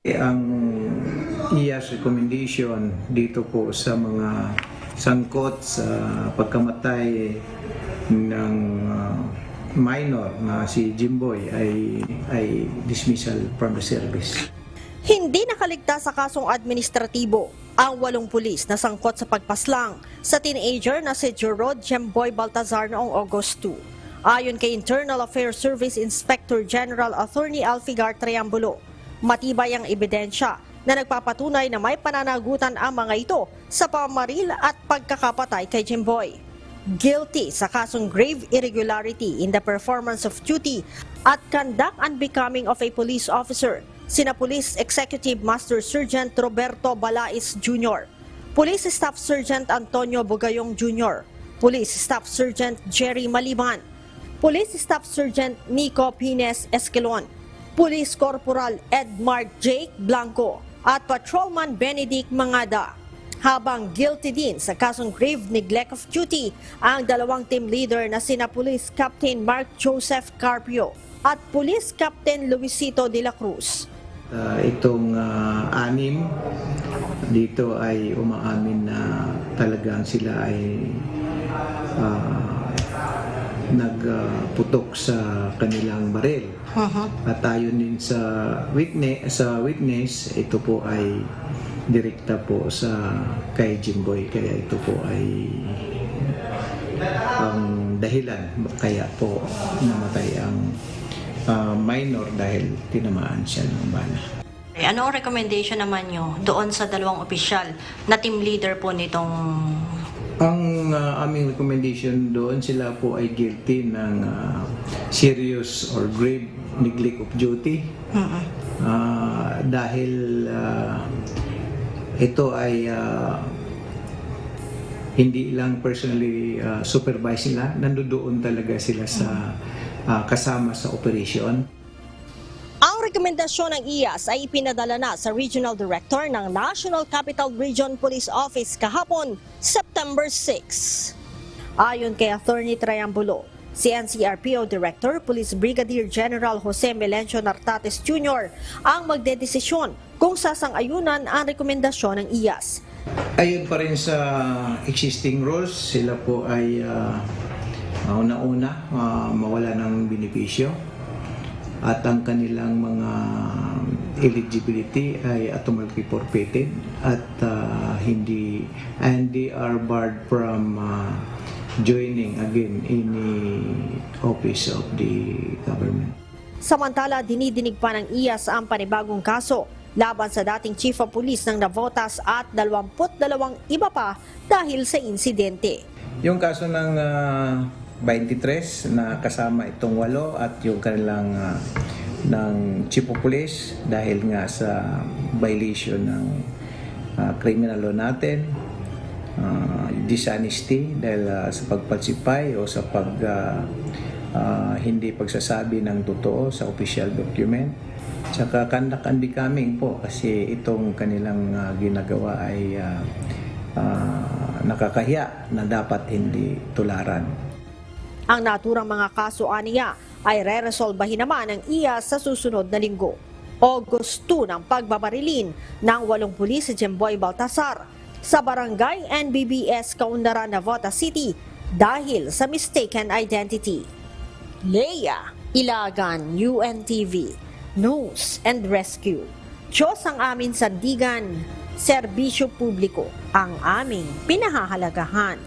Ang IAS recommendation dito po sa mga sangkot sa pagkamatay ng minor na si Jimboy ay dismissal from the service. Hindi nakaligtas sa kasong administratibo ang 8 pulis na sangkot sa pagpaslang sa teenager na si Jerod Jimboy Baltazar noong August 2. Ayon kay Internal Affairs Service Inspector General Attorney Alfigar Triambulo, matibay ang ebidensya na nagpapatunay na may pananagutan ang mga ito sa pamamaril at pagkakapatay kay Jimboy. Guilty sa kasong grave irregularity in the performance of duty at conduct unbecoming of a police officer, sina Police Executive Master Sergeant Roberto Balais Jr., Police Staff Sergeant Antonio Bugayong Jr., Police Staff Sergeant Jerry Maliban, Police Staff Sergeant Nico Pines Esquilon, Police Corporal Edmar Jake Blanco at Patrolman Benedict Mangada. Habang guilty din sa kasong grave neglect of duty ang 2 team leader na sina Police Captain Mark Joseph Carpio at Police Captain Luisito de la Cruz. Itong 6 dito ay umaamin na talagang sila ay nagputok sa kanilang baril. At ayon din sa witness, ito po ay direkta po sa kay Jimboy, kaya ito po ay ang dahilan kaya po namatay ang minor dahil tinamaan siya ng bala. Ano ang recommendation naman nyo doon sa 2 opisyal na team leader po nitong... Ang aming recommendation doon, sila po ay guilty ng serious or grave neglect of duty. Dahil ito ay hindi lang personally supervise nila, nandoon talaga sila sa kasama sa operation. Ang rekomendasyon ng IAS ay ipinadala na sa Regional Director ng National Capital Region Police Office kahapon, September 6. Ayon kay Attorney Triambulo, si NCRPO Director Police Brigadier General Jose Melencio Nartates Jr. ang magdedesisyon kung sasang-ayunan ang rekomendasyon ng IAS. Ayon pa rin sa existing rules, sila po ay una-una mawala ng benepisyo. At ang kanilang mga eligibility ay automatically forfeited at they are barred from joining again any office of the government. Samantala, dinidinig pa ng IAS ang panibagong kaso laban sa dating Chief of Police ng Navotas at 22 iba pa dahil sa insidente. Yung kaso ng 23 na kasama itong 8 at yung kanilang ng Chief of Police dahil nga sa violation ng criminal law natin, dishonesty dahil sa pagpalsipay o sa hindi pagsasabi ng totoo sa official document, tsaka conduct unbecoming po kasi itong kanilang ginagawa ay nakakahiya na dapat hindi tularan. Ang naturang mga kaso aniya ay re-resolbahin naman ng IAS sa susunod na linggo. August 2 ng pagbabarilin ng 8 pulis si Jimboy Baltazar sa barangay NBBS Kaundaran, Navotas City dahil sa mistaken identity. Leia Ilagan, UNTV, News and Rescue. Diyos ang aming sandigan, serbisyo publiko ang aming pinahahalagahan.